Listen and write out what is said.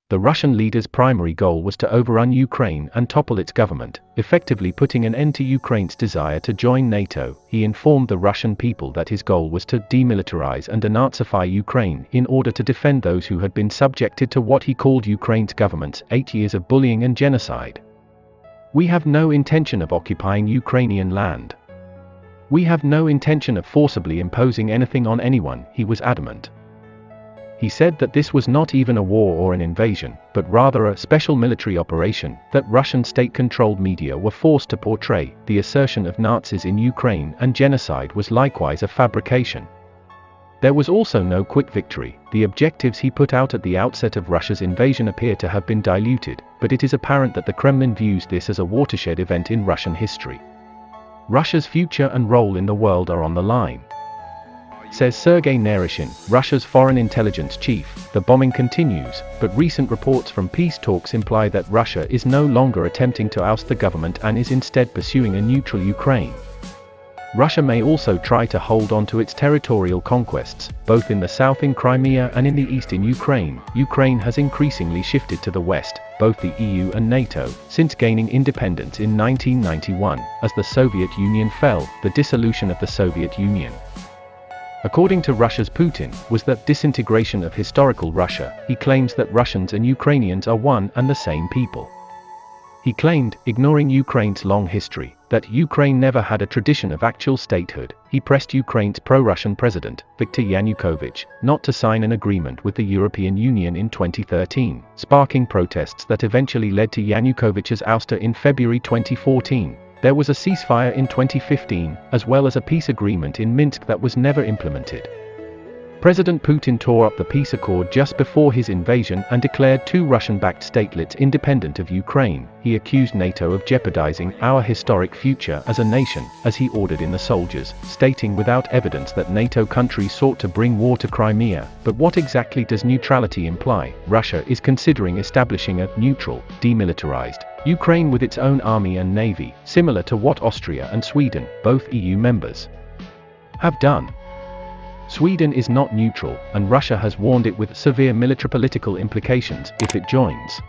The Russian leader's primary goal was to overrun Ukraine and topple its government, effectively putting an end to Ukraine's desire to join NATO. He informed the Russian people that his goal was to demilitarize and denazify Ukraine in order to defend those who had been subjected to what he called Ukraine's government's 8 years of bullying and genocide. "We have no intention of occupying Ukrainian land. We have no intention of forcibly imposing anything on anyone," he was adamant. He said that this was not even a war or an invasion, but rather a special military operation that Russian state-controlled media were forced to portray. The assertion of Nazis in Ukraine and genocide was likewise a fabrication. There was also no quick victory. The objectives he put out at the outset of Russia's invasion appear to have been diluted, but it is apparent that the Kremlin views this as a watershed event in Russian history. Russia's future and role in the world are on the line. Says Sergei Naryshkin, Russia's foreign intelligence chief. The bombing continues, but recent reports from peace talks imply that Russia is no longer attempting to oust the government and is instead pursuing a neutral Ukraine. Russia may also try to hold on to its territorial conquests, both in the south in Crimea and in the east in Ukraine. Ukraine has increasingly shifted to the west, both the EU and NATO, since gaining independence in 1991, as the Soviet Union fell. The dissolution of the Soviet Union, according to Russia's Putin, was the disintegration of historical Russia. He claims that Russians and Ukrainians are one and the same people. He claimed, ignoring Ukraine's long history, that Ukraine never had a tradition of actual statehood. He pressed Ukraine's pro-Russian president, Viktor Yanukovych, not to sign an agreement with the European Union in 2013, sparking protests that eventually led to Yanukovych's ouster in February 2014. There was a ceasefire in 2015, as well as a peace agreement in Minsk that was never implemented. President Putin tore up the peace accord just before his invasion and declared two Russian-backed statelets independent of Ukraine. He accused NATO of jeopardizing our historic future as a nation, as he ordered in the soldiers, stating without evidence that NATO countries sought to bring war to Crimea. But what exactly does neutrality imply? Russia is considering establishing a neutral, demilitarized Ukraine with its own army and navy, similar to what Austria and Sweden, both EU members, have done. Sweden is not neutral, and Russia has warned it with severe military political implications if it joins.